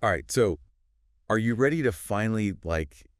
All right, so are you ready to finally,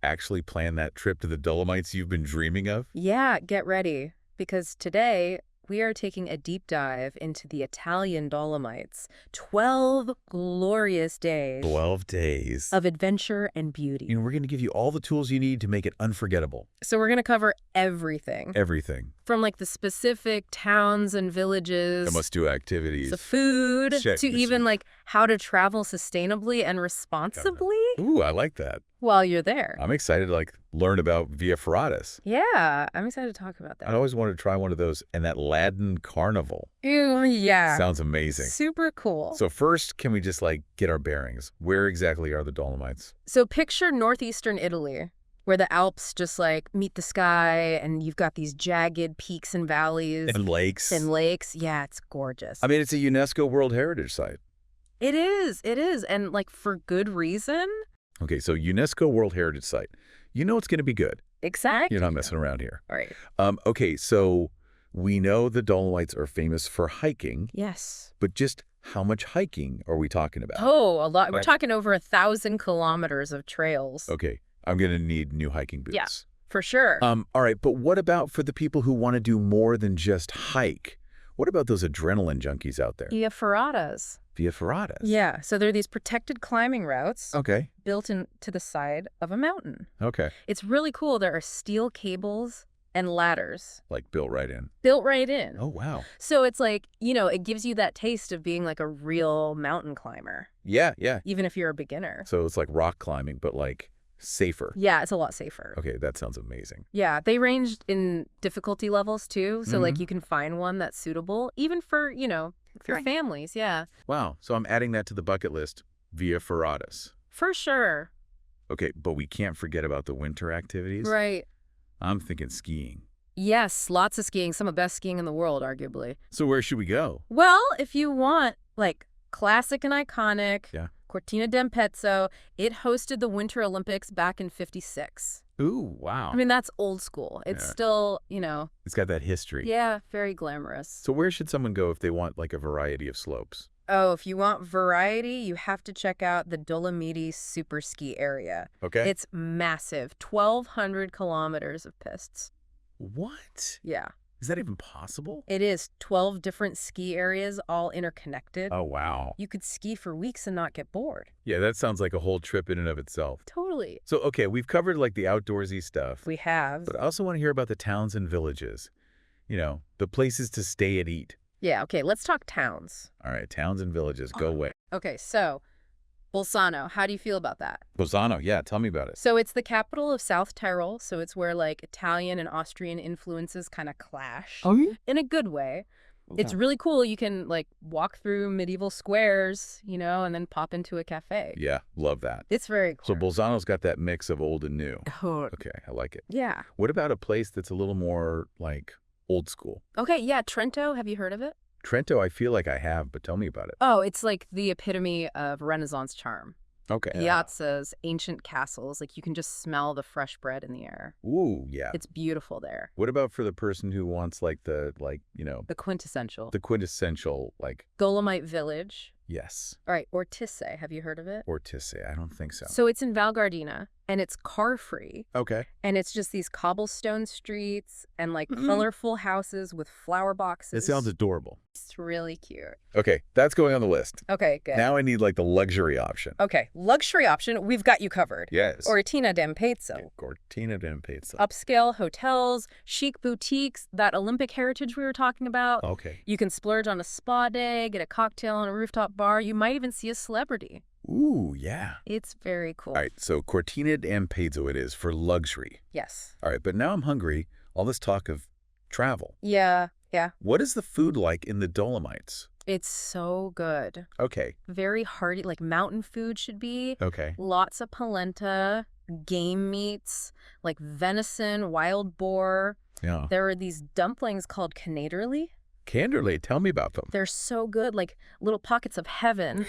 actually plan that trip to the Dolomites you've been dreaming of? Yeah, get ready, because today we are taking a deep dive into the Italian Dolomites. 12 glorious days 12 days. of adventure and beauty. We're going to give you all the tools you need to make it unforgettable. So we're going to cover everything. Everything. From the specific towns and villages, The must-do activities. to food, Check to this even how to travel sustainably and responsibly Ooh, I like that. while you're there. I'm excited to learn about Via Ferratas. Yeah, I'm excited to talk about that. I always wanted to try one of those, and that Latin carnival. Ew, yeah. Sounds amazing. Super cool. So first, can we just get our bearings? Where exactly are the Dolomites? So picture northeastern Italy, where the Alps just meet the sky and you've got these jagged peaks and valleys. And lakes. And lakes. Yeah, it's gorgeous. I mean, it's a UNESCO World Heritage Site. It is. It is. And for good reason. Okay, so UNESCO World Heritage Site. You know it's going to be good. Exactly. You're not messing around here. All right. Okay, so we know the Dolomites are famous for hiking. Yes. But just how much hiking are we talking about? Oh, a lot. We're talking over 1,000 kilometers of trails. Okay, I'm going to need new hiking boots. Yeah, for sure. All right, but what about for the people who want to do more than just hike? What about those adrenaline junkies out there? Via Ferratas. Via Ferratas? Yeah, so they're these protected climbing routes Okay. built into the side of a mountain. Okay. It's really cool. There are steel cables and ladders. Built right in. Built right in. Oh, wow. So it's it gives you that taste of being a real mountain climber. Yeah, yeah. Even if you're a beginner. So it's like rock climbing, but safer. Yeah, it's a lot safer. Okay, that sounds amazing. Yeah, they ranged in difficulty levels too. So you can find one that's suitable even for, for families. Yeah. Wow, so I'm adding that to the bucket list, Via Ferratas. For sure. Okay, but we can't forget about the winter activities. Right. I'm thinking skiing. Yes, lots of skiing. Some of the best skiing in the world, arguably. So where should we go? Well, if you want, classic and iconic, Yeah. Cortina d'Ampezzo, it hosted the Winter Olympics back in '56. Ooh, wow. I mean, that's old school. It's still, It's got that history. Yeah, very glamorous. So where should someone go if they want a variety of slopes? Oh, if you want variety, you have to check out the Dolomites super ski area. Okay. It's massive, 1,200 kilometers of pistes. What? Yeah. Is that even possible? It is 12 different ski areas, all interconnected. Oh, wow. You could ski for weeks and not get bored. Yeah, that sounds like a whole trip in and of itself. Totally. So, okay, we've covered the outdoorsy stuff. We have. But I also want to hear about the towns and villages. The places to stay and eat. Yeah, okay, let's talk towns. All right, towns and villages, go away. Okay, so Bolzano, how do you feel about that? Bolzano, yeah, tell me about it. So it's the capital of South Tyrol, so it's where Italian and Austrian influences kind of clash. Oh, yeah? In a good way. It's really cool. You can walk through medieval squares, and then pop into a cafe. Yeah, love that. It's very cool. So Bolzano's got that mix of old and new. Okay, I like it. Yeah. What about a place that's a little more old school? Okay, yeah, Trento, have you heard of it? Trento, I feel like I have, but tell me about it. Oh, it's the epitome of Renaissance charm. Okay. Piazzas, ancient castles, you can just smell the fresh bread in the air. Ooh, yeah. It's beautiful there. What about for the person who wants The quintessential. the quintessential Dolomite Village. yes. All right, Ortisse, have you heard of it? Ortisse, I don't think so. So it's in Val Gardena, and it's car-free. Okay. And it's just these cobblestone streets and colorful houses with flower boxes. It sounds adorable. It's really cute. Okay, that's going on the list. Okay, good. Now I need the luxury option. Okay, luxury option, we've got you covered. Yes. Cortina d'Ampezzo. Cortina d'Ampezzo. Upscale hotels, chic boutiques, that Olympic heritage we were talking about. Okay. You can splurge on a spa day, get a cocktail on a rooftop bar. You might even see a celebrity. Ooh, yeah. It's very cool. All right, so Cortina d'Ampezzo it is for luxury. Yes. All right, but now I'm hungry. All this talk of travel. Yeah, yeah. What is the food like in the Dolomites? It's so good. Okay. Very hearty, mountain food should be. Okay. Lots of polenta, game meats, venison, wild boar. Yeah. There are these dumplings called Itinerary. Canderley, tell me about them. They're so good, little pockets of heaven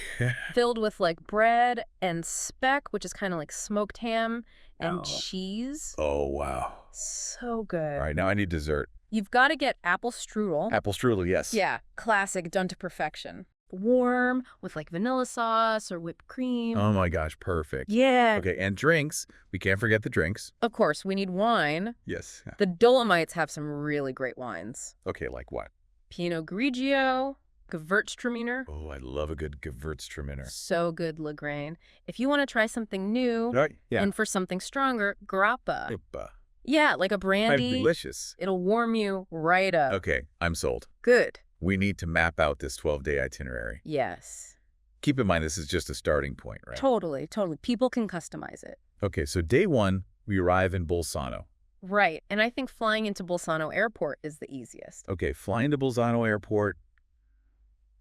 filled with bread and speck, which is kind of like smoked ham and cheese. Oh, wow. So good. All right, now I need dessert. You've got to get apple strudel. Apple strudel, yes. Yeah, classic, done to perfection. warm with like vanilla sauce or whipped cream. Oh my gosh, perfect. Yeah. Okay, and drinks. We can't forget the drinks. Of course, we need wine. Yes. The Dolomites have some really great wines. Okay, like what? Pinot Grigio, Gewürztraminer. Oh, I love a good Gewürztraminer. So good, Lagrange. If you want to try something new Right? Yeah. and for something stronger, grappa. Opa. Yeah, like a brandy. Delicious. It'll warm you right up. Okay, I'm sold. Good. We need to map out this 12-day itinerary. Yes. Keep in mind, this is just a starting point, right? Totally, totally. People can customize it. Okay, so day 1, we arrive in Bolzano. Right. And I think flying into Bolzano Airport is the easiest. Okay, fly into Bolzano Airport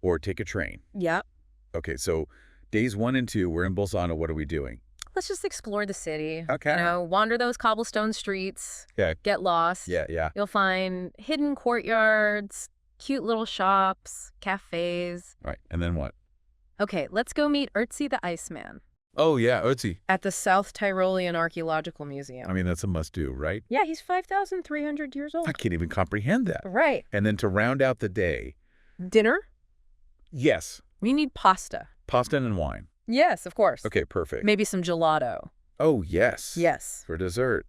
or take a train. Yep. Okay, so days 1 and 2, we're in Bolzano. What are we doing? Let's just explore the city. Okay. You know, wander those cobblestone streets. Yeah. Get lost. Yeah. You'll find hidden courtyards, cute little shops, cafes. Right, and then what? Okay, let's go meet Ötzi the Iceman Oh, yeah, Ötzi. at the South Tyrolean Archaeological Museum. I mean, that's a must-do, right? Yeah, he's 5,300 years old. I can't even comprehend that. Right. And then to round out the day, Dinner? yes, We need pasta. pasta and wine. Yes, of course. Okay, perfect. Maybe some gelato. Oh, yes. Yes. For dessert.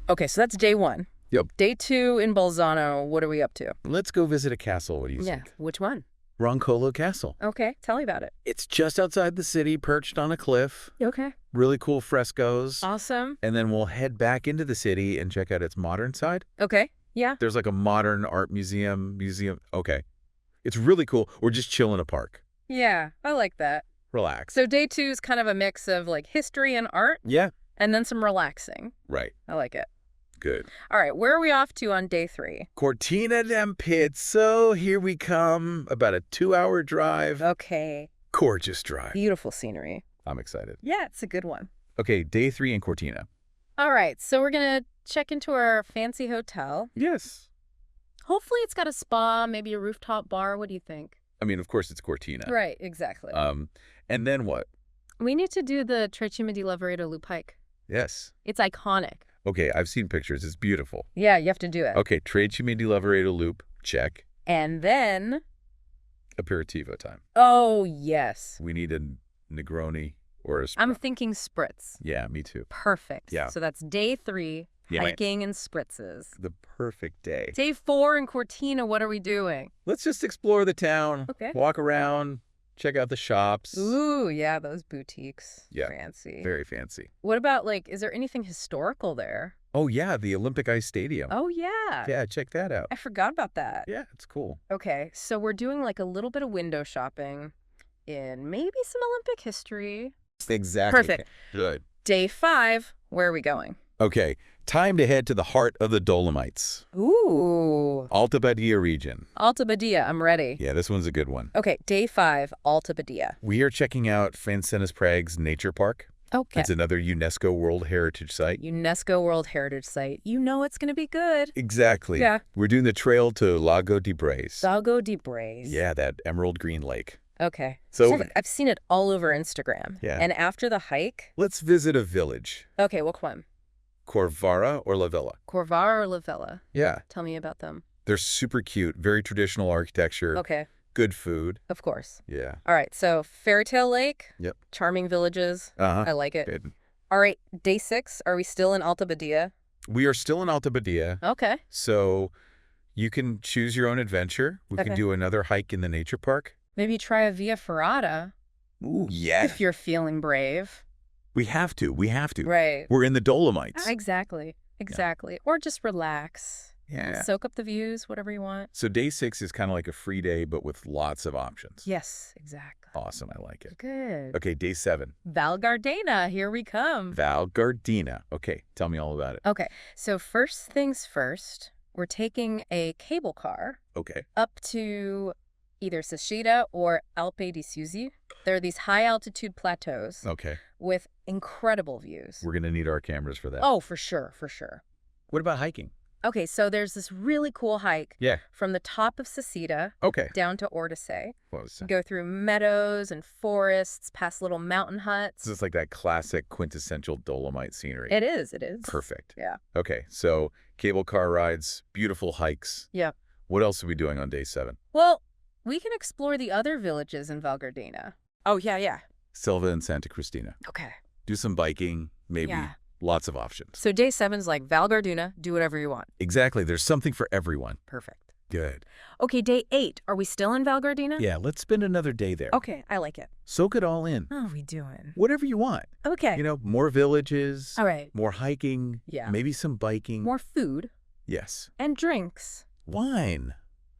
Okay, so that's day 1. Yep. Day 2 in Bolzano, what are we up to? Let's go visit a castle. What do you Yeah, think? which one? Roncolo Castle. Okay, tell me about it. It's just outside the city, perched on a cliff. Okay. Really cool frescoes. Awesome. And then we'll head back into the city and check out its modern side. Okay, yeah. There's like a modern art museum. Okay. It's really cool. Or just chill in a park. Yeah, I like that. Relax. So day 2 is kind of a mix of like history and art, Yeah. and then some relaxing. Right. I like it. Good. All right, where are we off to on day 3? Cortina d'Ampezzo. Here we come. About a 2-hour drive. Okay. Gorgeous drive. Beautiful scenery. I'm excited. Yeah, it's a good one. Okay, day 3 in Cortina. All right, so we're going to check into our fancy hotel. Yes. Hopefully it's got a spa, maybe a rooftop bar. What do you think? I mean, of course, it's Cortina. Right, exactly. And then what? We need to do the Trecime di Lavaredo loop hike. Yes. It's iconic. Okay, I've seen pictures. It's beautiful. Yeah, you have to do it. Okay, Trecime di Lavaredo loop. Check. And then... Aperitivo time. Oh, yes. We need a Negroni or a... I'm thinking spritz. Yeah, me too. Perfect. Yeah. So that's day 3, Yeah. hiking and spritzes. The perfect day. Day 4 in Cortina, what are we doing? Let's just explore the town. Okay. Walk around. Check out the shops. Ooh, yeah, those boutiques. Yeah. Fancy. Very fancy. What about, like, is there anything historical there? Oh, yeah, the Olympic Ice Stadium. Oh, yeah. Yeah, check that out. I forgot about that. Yeah, it's cool. Okay, so we're doing, like, a little bit of window shopping in maybe some Olympic history. Exactly. Perfect. Good. Day 5, where are we going? Okay, time to head to the heart of the Dolomites. Ooh. Alta Badia region. Alta Badia, I'm ready. Yeah, this one's a good one. Okay, day 5, Alta Badia. We are checking out Francenis Prague's Nature Park. Okay. It's another UNESCO World Heritage Site. UNESCO World Heritage Site. You know it's going to be good. Exactly. Yeah. We're doing the trail to Lago di Braise. Lago di Braise. Yeah, that emerald green lake. Okay. So I've seen it all over Instagram. Yeah. And after the hike... let's visit a village. Okay, which one? Corvara or La Villa? Corvara or La Villa? Yeah. Tell me about them. They're super cute, very traditional architecture, Okay, good food. of course. Yeah. All right, so Fairy Tale Lake. Yep. Charming villages. Uh-huh. I like it. Good. All right, day 6. Are we still in Alta Badia? We are still in Alta Badia, Okay. so you can choose your own adventure. We Okay. can do another hike in the nature park. Maybe try a Via Ferrata Ooh, yeah. if you're feeling brave. We have to. Right. We're in the Dolomites. Exactly. Or just relax. Yeah. Soak up the views, whatever you want. So day 6 is kind of like a free day, but with lots of options. Yes, exactly. Awesome. I like it. Good. Okay, day 7. Val Gardena, here we come. Val Gardena. Okay, tell me all about it. Okay, so first things first, we're taking a cable car Okay. up to either Sashida or Alpe di Suzi. There are these high-altitude plateaus Okay. with incredible views. We're going to need our cameras for that. Oh, for sure, for sure. What about hiking? Okay, so there's this really cool hike Yeah. from the top of Sasida Okay. down to Ortisei. What was that? Go through meadows and forests, past little mountain huts. This is like that classic quintessential Dolomite scenery. It is. Perfect. Yeah. Okay, so cable car rides, beautiful hikes. Yeah. What else are we doing on day 7? Well, We can explore the other villages in Val Gardena. Oh, yeah. Silva and Santa Cristina. Okay. Do some biking, maybe. Yeah. Lots of options. So day 7's like Val Gardena, do whatever you want. Exactly. There's something for everyone. Perfect. Good. Okay, day 8. Are we still in Val Gardena? Yeah, let's spend another day there. Okay, I like it. Soak it all in. How are we doing? Whatever you want. Okay. You know, more villages. All right. More hiking. Yeah. Maybe some biking. More food Yes. and drinks. Wine.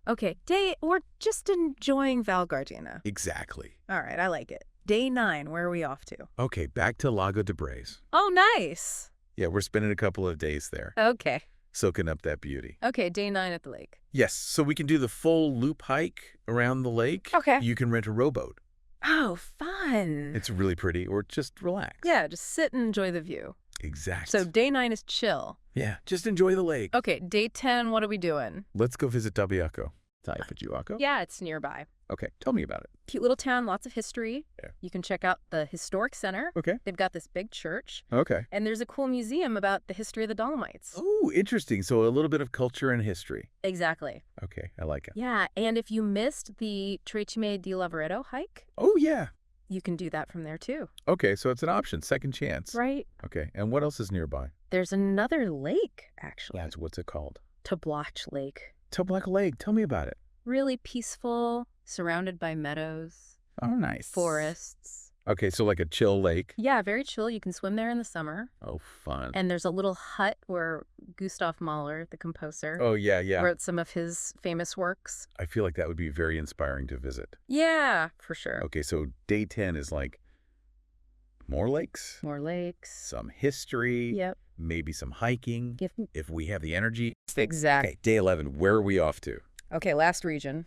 Okay, we're just enjoying Val Gardena. Exactly. All right, I like it. Day 9, where are we off to? Okay, back to Lago de Braise. Oh, nice. Yeah, we're spending a couple of days there, Okay. soaking up that beauty. Okay, day 9 at the lake. Yes, so we can do the full loop hike around the lake. Okay. You can rent a rowboat. Oh, fun. It's really pretty, or just relax. Yeah, just sit and enjoy the view. Exact. So day 9 is chill. yeah, just enjoy the lake. Okay, day 10, what are we doing? Let's go visit Tabiaco. Tayapajuaco? Yeah, it's nearby. Okay, tell me about it. Cute little town, lots of history. Yeah. You can check out the historic center. Okay. They've got this big church. Okay. And there's a cool museum about the history of the Dolomites. Oh, interesting. So a little bit of culture and history. Exactly. Okay, I like it. Yeah, and if you missed the Trecime di Lavaredo hike, Oh, yeah. you can do that from there too. Okay, so it's an option, second chance. Right? Okay, and what else is nearby? There's another lake, actually. Yeah, what's it called? Toblach Lake. Toblach Lake. Tell me about it. Really peaceful, surrounded by meadows, Oh, nice. forests. Okay, so like a chill lake. Yeah, very chill. You can swim there in the summer. Oh, fun. And there's a little hut where Gustav Mahler, the composer, Oh, yeah. wrote some of his famous works. I feel like that would be very inspiring to visit. Yeah, for sure. Okay, so day 10 is like more lakes, More lakes. some history, Yep. maybe some hiking, if we have the energy. Exactly. Okay, day 11, where are we off to? Okay, last region.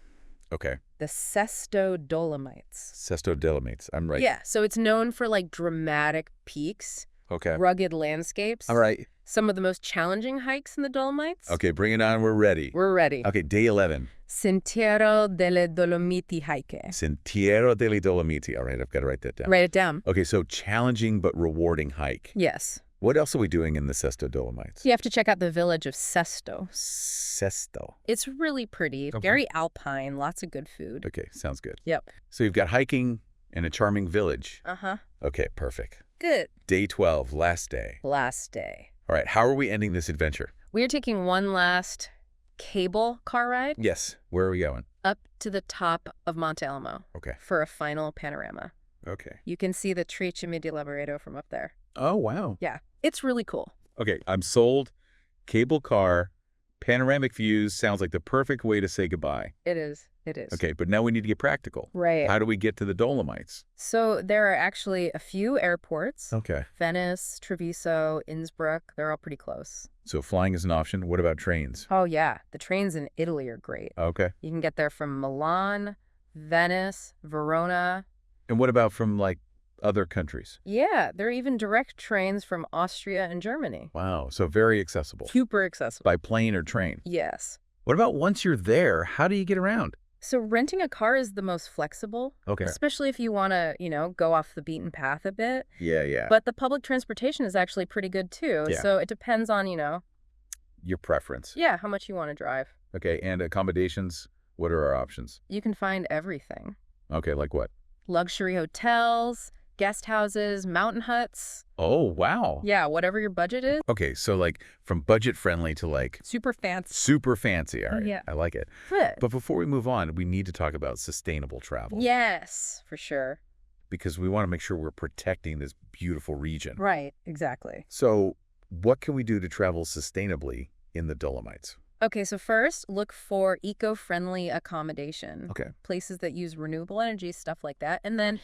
Okay, The Sesto Dolomites. Sesto Dolomites. I'm right. Yeah, so it's known for like dramatic peaks, Okay. rugged landscapes. All right. Some of the most challenging hikes in the Dolomites. Okay, bring it on. We're ready. We're ready. Okay, day 11. Sentiero delle Dolomiti hike. Sentiero delle Dolomiti. All right, I've got to write that down. Write it down. Okay, so challenging but rewarding hike. Yes. What else are we doing in the Sesto Dolomites? You have to check out the village of Sesto. Sesto. It's really pretty, Okay. very alpine, lots of good food. Okay, sounds good. Yep. So you've got hiking and a charming village. Uh-huh. Okay, perfect. Good. Day 12, last day. Last day. All right, how are we ending this adventure? We are taking one last cable car ride Yes, where are we going? up to the top of Monte Alamo Okay, for a final panorama. okay. You can see the Trecime di Lavaredo from up there. Oh, wow. Yeah, it's really cool. Okay, I'm sold. Cable car, panoramic views, sounds like the perfect way to say goodbye. It is. It is. Okay, but now we need to get practical. Right. How do we get to the Dolomites? So there are actually a few airports. Okay, Venice, Treviso, Innsbruck. They're all pretty close. so flying is an option. What about trains? Oh, yeah. The trains in Italy are great. Okay. You can get there from Milan, Venice, Verona. And what about from, like, other countries? Yeah, there are even direct trains from Austria and Germany. Wow, so very accessible. Super accessible. By plane or train. Yes. What about once you're there, how do you get around? So renting a car is the most flexible, Okay. especially if you want to, go off the beaten path a bit. Yeah. But the public transportation is actually pretty good too. Yeah. So it depends on, Your preference. how much you want to drive. Okay, and accommodations, what are our options? You can find everything. Okay, like what? Luxury hotels, guest houses, mountain huts. Oh, wow. Yeah, whatever your budget is. Okay, so like from budget friendly to like Super fancy. super fancy. All right, Yeah. I like it. Good. But before we move on, we need to talk about sustainable travel. Yes, for sure. Because we want to make sure we're protecting this beautiful region. Right, exactly. So what can we do to travel sustainably in the Dolomites? Okay, so first, look for eco-friendly accommodation. Okay. Places that use renewable energy, stuff like that. And then,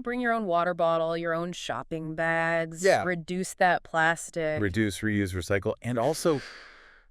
bring your own water bottle, your own shopping bags. Yeah. Reduce that plastic. Reduce, reuse, recycle. And also,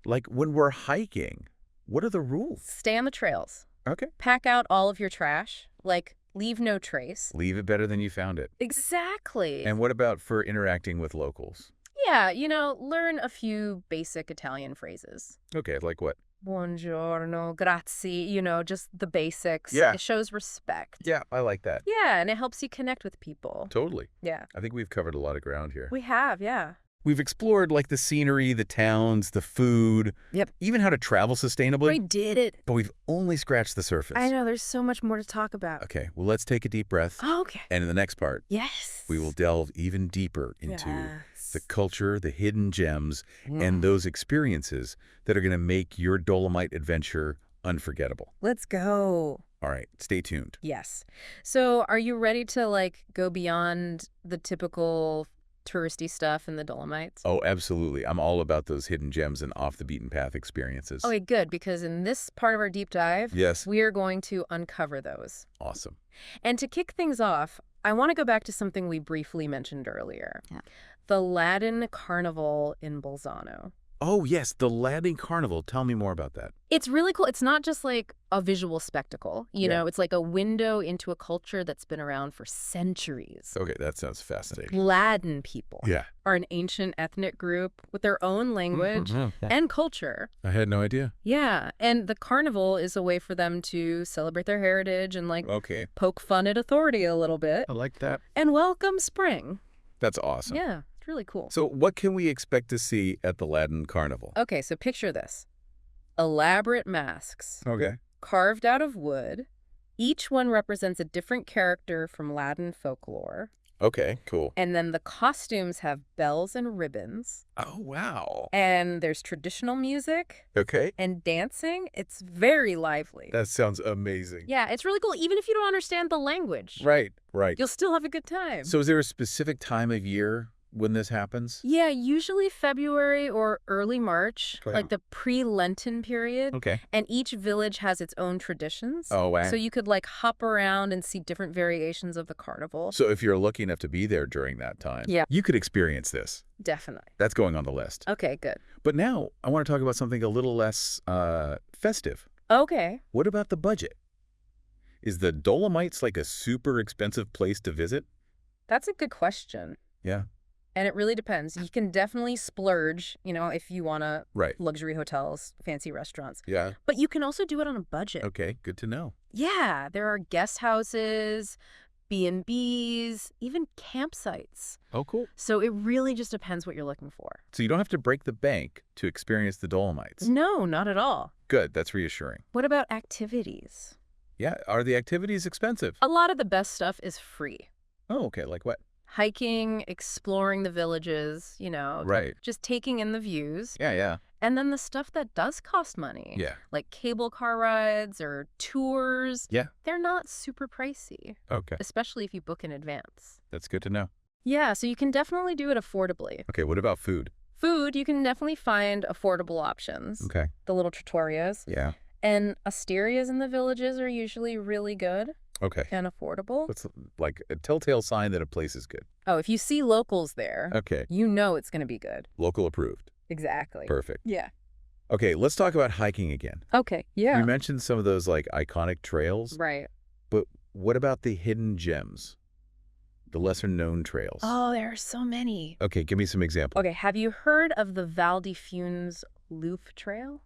like when we're hiking, what are the rules? Stay on the trails. Okay. Pack out all of your trash. Like, leave no trace. Leave it better than you found it. Exactly. And what about for interacting with locals? Yeah, learn a few basic Italian phrases. Okay, like what? Buongiorno, grazie, just the basics. Yeah. It shows respect. Yeah, I like that. Yeah, and it helps you connect with people. Totally. Yeah. I think we've covered a lot of ground here. We have, yeah. We've explored like the scenery, the towns, the food, Yep. even how to travel sustainably, We did it. but we've only scratched the surface. I know, there's so much more to talk about. Okay, well, let's take a deep breath. Oh, okay. And in the next part, Yes. we will delve even deeper into Yes. the culture, the hidden gems, and those experiences that are going to make your Dolomite adventure unforgettable. Let's go. All right, stay tuned. Yes. So are you ready to, like, go beyond the typical touristy stuff in the Dolomites? Oh, absolutely. I'm all about those hidden gems and off-the-beaten-path experiences. Okay, good, because in this part of our deep dive, Yes. we are going to uncover those. Awesome. And to kick things off, I want to go back to something we briefly mentioned earlier. Yeah. The Latin Carnival in Bolzano. Oh, yes, the Latin Carnival. Tell me more about that. It's really cool. It's not just like a visual spectacle, you Yeah. know, it's like a window into a culture that's been around for centuries. Okay, that sounds fascinating. Latin people Yeah. are an ancient ethnic group with their own language and culture. I had no idea. Yeah, and the carnival is a way for them to celebrate their heritage and like Okay, poke fun at authority a little bit I like that. and welcome spring. That's awesome. Yeah, it's really cool. So what can we expect to see at the Latin Carnival? Okay, so picture this. Elaborate masks Okay. carved out of wood. Each one represents a different character from Latin folklore. Okay, cool. And then the costumes have bells and ribbons. Oh, wow. And there's traditional music Okay. and dancing. It's very lively. That sounds amazing. Yeah, it's really cool. Even if you don't understand the language, Right, right. you'll still have a good time. So is there a specific time of year when this happens? Yeah, usually February or early March, Okay. like the pre-Lenten period. Okay. And each village has its own traditions. Oh, wow. So you could like hop around and see different variations of the carnival. So if you're lucky enough to be there during that time, Yeah. you could experience this. Definitely. That's going on the list. Okay, good. But now I want to talk about something a little less festive. Okay. What about the budget? Is the Dolomites like a super expensive place to visit? That's a good question. Yeah. And it really depends. You can definitely splurge, you know, if you want to Right. luxury hotels, fancy restaurants. Yeah. But you can also do it on a budget. Okay, good to know. Yeah, there are guest houses, B&Bs, even campsites. Oh, cool. So it really just depends what you're looking for. So you don't have to break the bank to experience the Dolomites. No, not at all. Good, that's reassuring. What about activities? Yeah, are the activities expensive? A lot of the best stuff is free. Oh, okay, like what? Hiking, exploring the villages, you know, Right. just taking in the views. Yeah, yeah. And then the stuff that does cost money, Yeah. like cable car rides or tours, Yeah. they're not super pricey, Okay, especially if you book in advance. that's good to know. Yeah, so you can definitely do it affordably. Okay, what about food? Food, you can definitely find affordable options, Okay. the little trattorias. Yeah. And osterias in the villages are usually really good Okay. and affordable. What's like a telltale sign that a place is good? Oh, if you see locals there, Okay. you know it's going to be good. Local approved. Exactly. Perfect. Yeah. Okay, let's talk about hiking again. Okay. Yeah. You mentioned some of those like iconic trails, Right. but what about the hidden gems? The lesser known trails? Oh, there are so many. Okay, give me some examples. Okay, have you heard of the Val di Funes Loop Trail?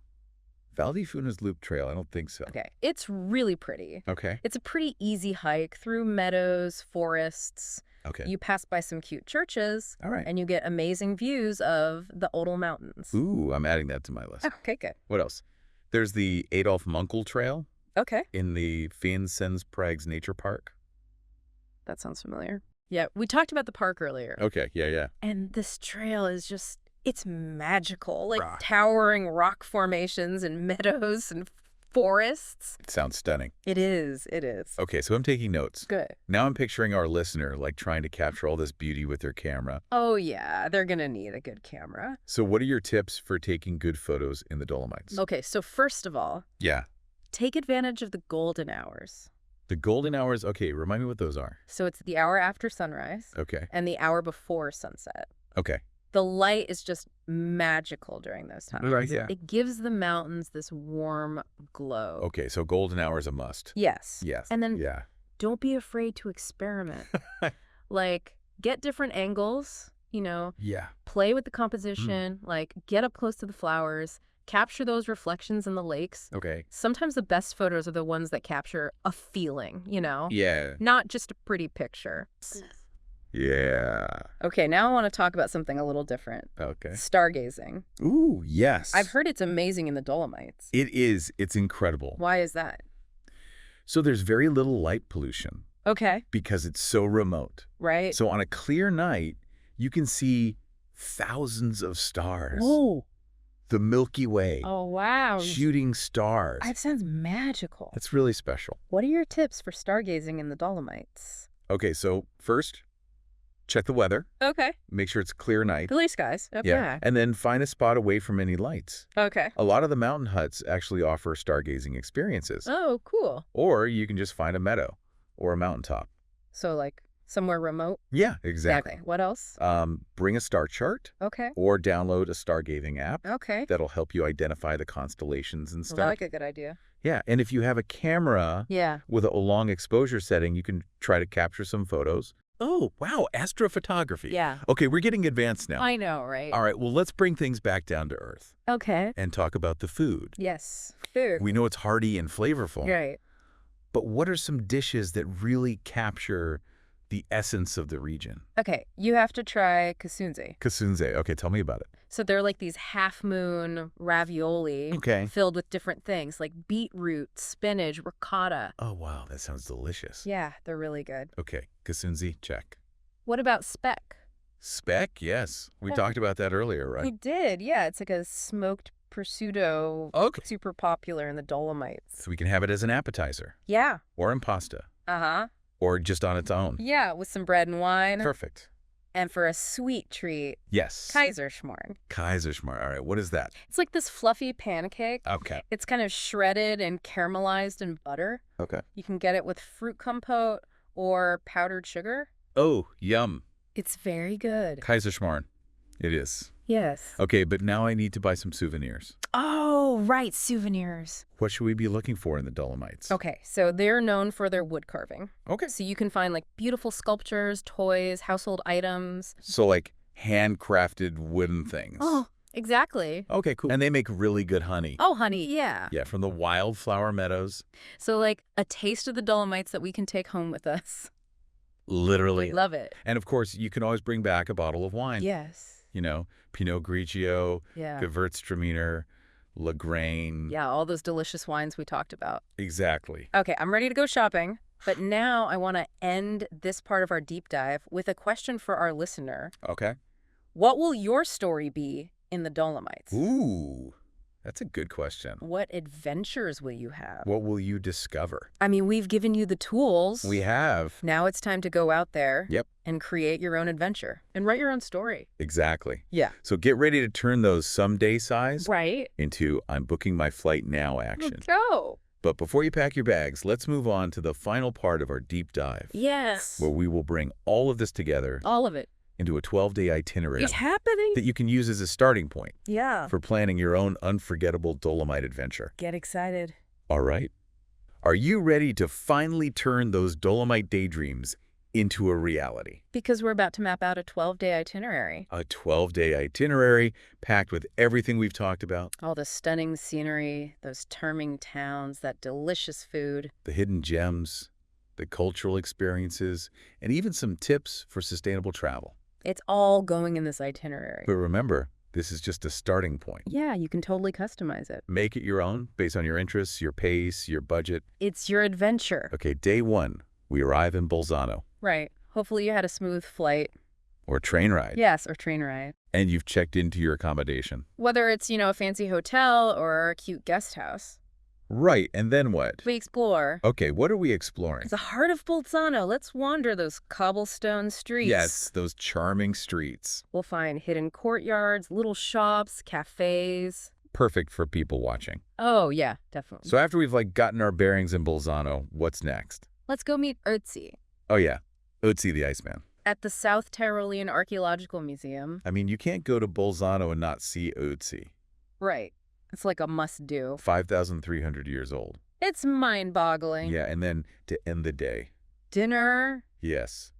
Val di Funes Loop Trail, I don't think so. Okay, it's really pretty. Okay. It's a pretty easy hike through meadows, forests. Okay. You pass by some cute churches, All right. and you get amazing views of the Odal Mountains. Ooh, I'm adding that to my list. Okay, good. What else? There's the Adolf Munkel Trail Okay, in the Fiensensprags Nature Park. that sounds familiar. Yeah, we talked about the park earlier. Okay, yeah. And this trail is just, it's magical. Like Rock. towering rock formations and meadows and forests. It sounds stunning. It is, it is. Okay, so I'm taking notes. Good. Now I'm picturing our listener like trying to capture all this beauty with their camera. Oh, yeah, they're going to need a good camera. So what are your tips for taking good photos in the Dolomites? Okay, so first of all, Yeah. take advantage of the golden hours. The golden hours, okay, remind me what those are. So it's the hour after sunrise Okay. and the hour before sunset. Okay. The light is just magical during those times. Right, yeah. It gives the mountains this warm glow. Okay, so golden hour is a must. Yes. Yes. And then Yeah. don't be afraid to experiment. Like, get different angles, you know, Yeah. play with the composition, like, get up close to the flowers, capture those reflections in the lakes. Okay. Sometimes the best photos are the ones that capture a feeling, you know? Yeah. Not just a pretty picture. Yeah. Okay, now I want to talk about something a little different. Okay. Stargazing. Ooh, yes. I've heard it's amazing in the Dolomites. It is. It's incredible. Why is that? So there's very little light pollution Okay. because it's so remote. Right? So on a clear night, you can see thousands of stars. Whoa. The Milky Way. Oh, wow. Shooting stars. That sounds magical. That's really special. What are your tips for stargazing in the Dolomites? Okay, so first, check the weather. Okay. Make sure it's clear night. Clear skies. Okay. Yeah. And then find a spot away from any lights. Okay. A lot of the mountain huts actually offer stargazing experiences. Oh, cool. Or you can just find a meadow or a mountaintop. So, like, somewhere remote? Yeah, exactly. What else? Bring a star chart Okay. or download a stargazing app. Okay. That'll help you identify the constellations and Well, stuff. that's like a good idea. Yeah, and if you have a camera Yeah. with a long exposure setting, you can try to capture some photos. Oh, wow, astrophotography. Yeah. Okay, we're getting advanced now. I know, right? All right, well, let's bring things back down to earth Okay. and talk about the food. Yes. Food. We know it's hearty and flavorful, Right. but what are some dishes that really capture the essence of the region? Okay, you have to try kasunze. Kasunze. Okay, tell me about it. So they're like these half-moon ravioli Okay. filled with different things like beetroot, spinach, ricotta. Oh, wow, that sounds delicious. Yeah, they're really good. Okay, kasunze, check. What about speck? Speck, yes. We Yeah. talked about that earlier, We right? did, yeah. It's like a smoked prosciutto, Okay. super popular in the Dolomites. So we can have it as an appetizer Yeah. or in pasta Uh-huh. or just on its own. Yeah, with some bread and wine. Perfect. And for a sweet treat, Yes. Kaiserschmarrn. Kaiserschmarrn. All right, what is that? It's like this fluffy pancake. Okay. It's kind of shredded and caramelized in butter. Okay. You can get it with fruit compote or powdered sugar. Oh, yum. It's very good. Kaiserschmarrn. It is. Yes. Okay, but now I need to buy some souvenirs. Oh, right, souvenirs. What should we be looking for in the Dolomites? Okay, so they're known for their wood carving. Okay. So you can find like beautiful sculptures, toys, household items. So like handcrafted wooden things. Oh, exactly. Okay, cool. And they make really good honey. Oh, honey, yeah. Yeah, from the wildflower meadows. So like a taste of the Dolomites that we can take home with us. Literally. We love it. And of course, you can always bring back a bottle of wine. Yes. You know, Pinot Grigio, Yeah. Gewürztraminer, Lagrange. Yeah, all those delicious wines we talked about. Exactly. Okay, I'm ready to go shopping. But now I want to end this part of our deep dive with a question for our listener. Okay. What will your story be in the Dolomites? Ooh, that's a good question. What adventures will you have? What will you discover? I mean, we've given you the tools. We have. Now it's time to go out there Yep. and create your own adventure and write your own story. Exactly. Yeah. So get ready to turn those someday sighs Right. into I'm booking my flight now action. Let's go. But before you pack your bags, let's move on to the final part of our deep dive, Yes. where we will bring all of this together All of it. into a 12-day itinerary It's happening. that you can use as a starting point Yeah. for planning your own unforgettable Dolomite adventure. Get excited. All right. Are you ready to finally turn those Dolomite daydreams into a reality? Because we're about to map out a 12-day itinerary. A 12-day itinerary packed with everything we've talked about, All the stunning scenery, those charming towns, that delicious food. the hidden gems, the cultural experiences, and even some tips for sustainable travel. It's all going in this itinerary. But remember, this is just a starting point. Yeah, you can totally customize it. Make it your own based on your interests, your pace, your budget. It's your adventure. Okay, day one, we arrive in Bolzano, Right. Hopefully you had a smooth flight. or train ride, Yes, or train ride. and you've checked into your accommodation. Whether it's, a fancy hotel or a cute guest house. Right, and then what? We explore. Okay, what are we exploring? The heart of Bolzano. Let's wander those cobblestone streets. Yes, those charming streets. We'll find hidden courtyards, little shops, cafes. Perfect for people watching. Oh, yeah, definitely. So after we've gotten our bearings in Bolzano, what's next? Let's go meet Ötzi Oh yeah, Ötzi the Iceman. at the South Tyrolean Archaeological Museum. I mean, you can't go to Bolzano and not see Ötzi. Right. It's like a must-do. 5,300 years old. It's mind-boggling. Yeah, and then to end the day. Dinner, Yes.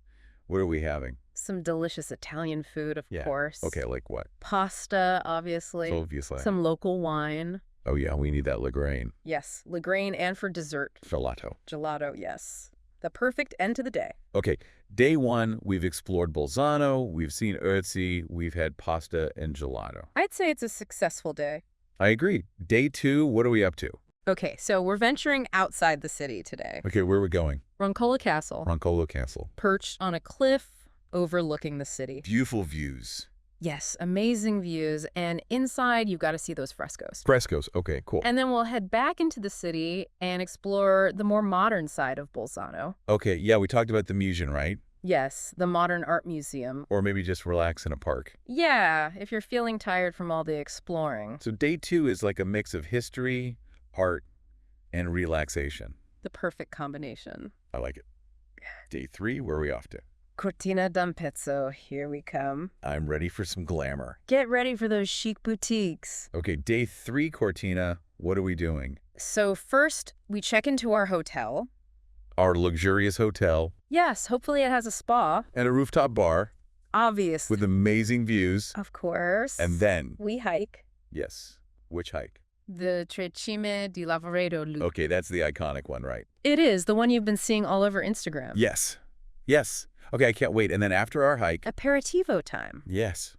What are we having? some delicious Italian food, of Yeah. course. Okay, like what? Pasta, obviously. Obviously. Some local wine. Oh yeah, we need that Lagrange. Yes, Lagrange, and for dessert, Gelato. gelato, yes. The perfect end to the day. Okay, day 1, we've explored Bolzano, we've seen Ötzi, we've had pasta and gelato. I'd say it's a successful day. I agree. Day 2, what are we up to? Okay, so we're venturing outside the city today. Okay, where are we going? Roncola Castle. Roncolo Castle. Perched on a cliff overlooking the city. Beautiful views. Yes, amazing views. And inside, you've got to see those frescoes. Frescoes. Okay, cool. And then we'll head back into the city and explore the more modern side of Bolzano. Okay, yeah, we talked about the museum, right? Yes, the Modern Art Museum. Or maybe just relax in a park. Yeah, if you're feeling tired from all the exploring. So day 2 is like a mix of history, art, and relaxation. The perfect combination. I like it. Day 3, where are we off to? Cortina d'Ampezzo, here we come. I'm ready for some glamour. Get ready for those chic boutiques. Okay, day 3, Cortina, what are we doing? So first, we check into our hotel. Our luxurious hotel. Yes, hopefully it has a spa. And a rooftop bar. Obviously. With amazing views. Of course. And then, we hike. yes, which hike? The Trecime di Lavaredo loop. Okay, that's the iconic one, right? It is, the one you've been seeing all over Instagram. Yes. Yes. Okay, I can't wait. And then after our hike. Aperitivo time. Yes.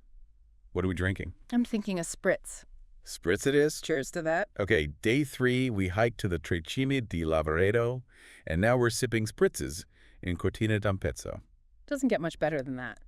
What are we drinking? I'm thinking a spritz. Spritz it is? Cheers to that. Okay, day 3, we hiked to the Trecime di Lavaredo, and now we're sipping spritzes in Cortina d'Ampezzo. Doesn't get much better than that.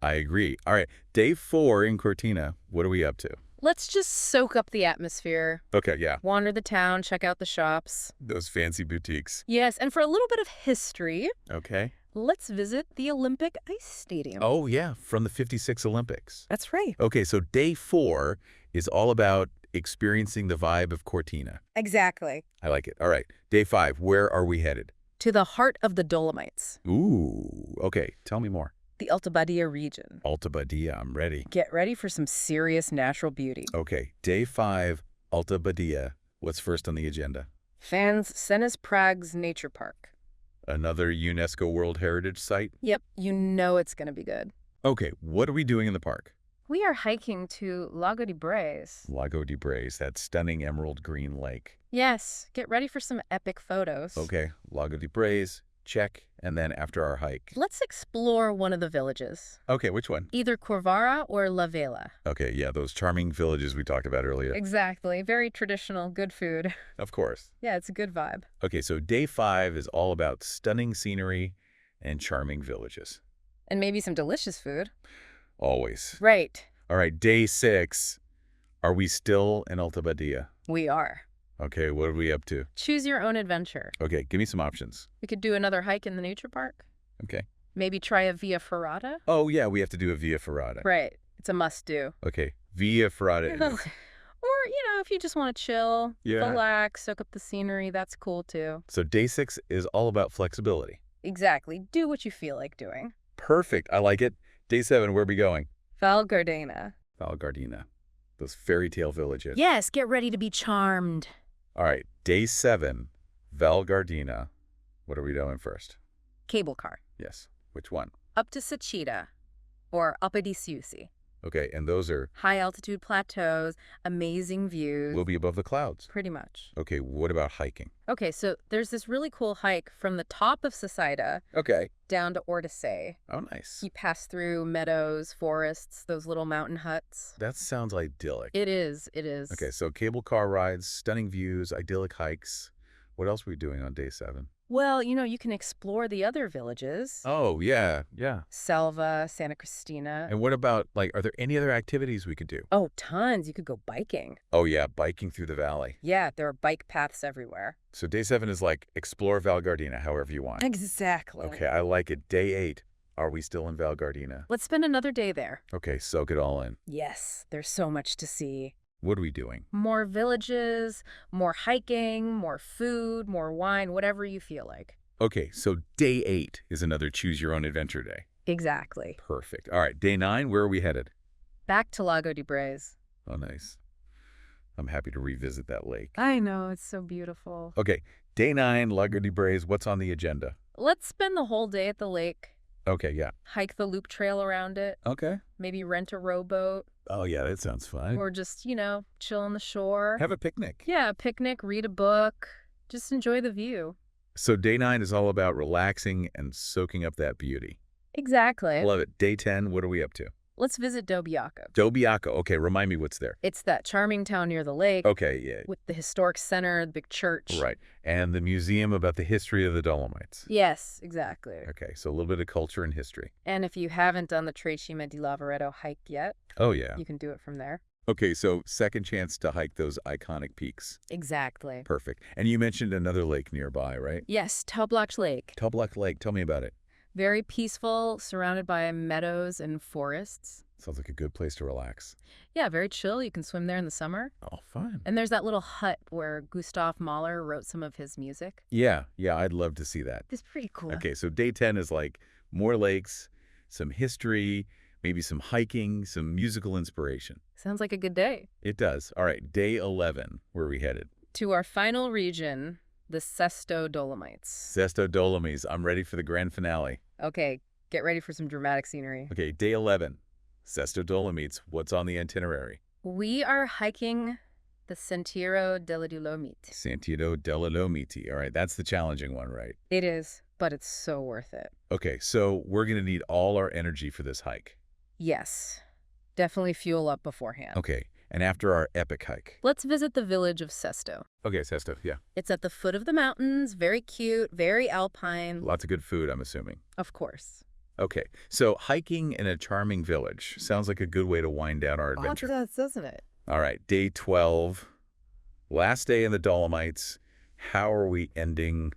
I agree. All right, day 4 in Cortina, what are we up to? Let's just soak up the atmosphere. Okay, yeah, Wander the town, check out the shops. those fancy boutiques. Yes, and for a little bit of history, Okay. let's visit the Olympic Ice Stadium. Oh, yeah, from the 56 Olympics. That's right. Okay, so day 4 is all about experiencing the vibe of Cortina. Exactly. I like it. All right, day 5, where are we headed? To the heart of the Dolomites, Ooh, okay, tell me more. the Alta Badia region. Alta Badia, I'm ready. Get ready for some serious natural beauty. Okay, day 5, Alta Badia. What's first on the agenda? Fans Senes Prague's Nature Park. Another UNESCO World Heritage Site? Yep, you know it's going to be good. Okay, what are we doing in the park? We are hiking to Lago di Braes. Lago di Braes, that stunning emerald green lake. Yes, get ready for some epic photos. Okay, Lago di Braes, check, and then after our hike. Let's explore one of the villages. Okay, which one? Either Corvara or La Vela. Okay, yeah, those charming villages we talked about earlier. Exactly. Very traditional, good food. Of course. Yeah, it's a good vibe. Okay, so day 5 is all about stunning scenery and charming villages. And maybe some delicious food. Always. Right. All right, day 6. Are we still in Alta Badia? We are. Okay, what are we up to? Choose your own adventure. Okay, give me some options. We could do another hike in the nature park. Okay. Maybe try a Via Ferrata. Oh, yeah, we have to do a Via Ferrata. Right. It's a must-do. Okay, Via Ferrata. it is. Or, if you just want to chill, Yeah. relax, soak up the scenery, that's cool too. So day 6 is all about flexibility. Exactly. Do what you feel like doing. Perfect. I like it. Day 7, where are we going? Val Gardena. Val Gardena. Those fairy tale villages. Yes, get ready to be charmed. All right. Day 7, Val Gardena. What are we doing first? Cable car. Yes. Which one? Up to Sacita, or Upper di Siusi. Okay, and those are, High altitude plateaus, amazing views. will be above the clouds. Pretty much. Okay, what about hiking? Okay, so there's this really cool hike from the top of Sacita Okay. down to Ortisei. Oh, nice. You pass through meadows, forests, those little mountain huts. That sounds idyllic. It is. Okay, so cable car rides, stunning views, idyllic hikes. What else are we doing on day 7? Well, you can explore the other villages. Oh, yeah. Selva, Santa Cristina. And what about, are there any other activities we could do? Oh, tons. You could go biking. Oh, yeah, biking through the valley. Yeah, there are bike paths everywhere. So day 7 is explore Val Gardena however you want. Exactly. Okay, I like it. Day 8, are we still in Val Gardena? Let's spend another day there. Okay, soak it all in. Yes, there's so much to see. What are we doing? More villages, more hiking, more food, more wine, whatever you feel like. Okay, so day 8 is another choose your own adventure day. Exactly. Perfect. All right, day 9, where are we headed? Back to Lago di Braes. Oh, nice. I'm happy to revisit that lake. I know, it's so beautiful. Okay, day 9, Lago di Braes, what's on the agenda? Let's spend the whole day at the lake. Okay, yeah. Hike the loop trail around it. Okay. Maybe rent a rowboat. Oh, yeah, that sounds fun. Or just, chill on the shore. Have a picnic. Yeah, picnic, read a book. Just enjoy the view. So day 9 is all about relaxing and soaking up that beauty. Exactly. Love it. Day 10, what are we up to? Let's visit Dobiaco. Dobiaco. Okay, remind me what's there. It's that charming town near the lake Okay, yeah. with the historic center, the big church. Right. And the museum about the history of the Dolomites. Yes, exactly. Okay, so a little bit of culture and history. And if you haven't done the Trecime di Lavaredo hike yet, Oh, yeah. you can do it from there. Okay, so second chance to hike those iconic peaks. Exactly. Perfect. And you mentioned another lake nearby, right? Yes, Toblach Lake. Toblach Lake. Tell me about it. Very peaceful, surrounded by meadows and forests. Sounds like a good place to relax. Yeah, very chill. You can swim there in the summer. Oh, fun. And there's that little hut where Gustav Mahler wrote some of his music. Yeah, I'd love to see that. It's pretty cool. Okay, so day 10 is like more lakes, some history, maybe some hiking, some musical inspiration. Sounds like a good day. It does. All right, day 11, where are we headed? To our final region, the Sesto Dolomites. Sesto Dolomites. I'm ready for the grand finale. Okay, get ready for some dramatic scenery. Okay, day 11, Sesto Dolomites. What's on the itinerary? We are hiking the Sentiero delle Dolomiti. Sentiero delle Dolomiti. All right, that's the challenging one, right? It is, but it's so worth it. Okay, so we're going to need all our energy for this hike. Yes, definitely fuel up beforehand. Okay, and after our epic hike. Let's visit the village of Sesto. Okay, Sesto, yeah. It's at the foot of the mountains, very cute, very alpine. Lots of good food, I'm assuming. Of course. Okay, so hiking in a charming village sounds like a good way to wind down our adventure. It does, doesn't it? All right, day 12, last day in the Dolomites. How are we ending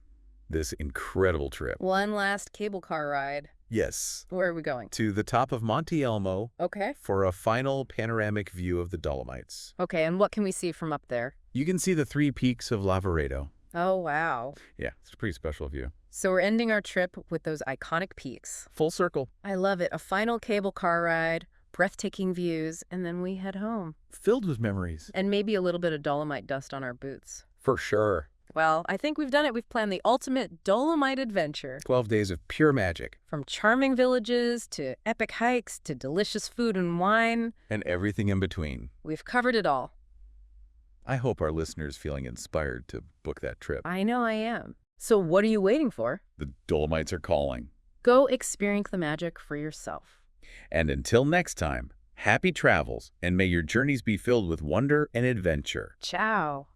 this incredible trip? One last cable car ride. Yes, Where are we going? to the top of Monte Elmo Okay. for a final panoramic view of the Dolomites. Okay, and what can we see from up there? You can see the 3 peaks of Lavaredo. Oh, wow. Yeah, it's a pretty special view. So we're ending our trip with those iconic peaks. Full circle. I love it. A final cable car ride, breathtaking views, and then we head home. Filled with memories. And maybe a little bit of Dolomite dust on our boots. For sure. Well, I think we've done it. We've planned the ultimate Dolomite adventure. 12 days of pure magic. From charming villages to epic hikes to delicious food and wine. And everything in between. We've covered it all. I hope our listeners feeling inspired to book that trip. I know I am. So what are you waiting for? The Dolomites are calling. Go experience the magic for yourself. And until next time, happy travels, and may your journeys be filled with wonder and adventure. Ciao.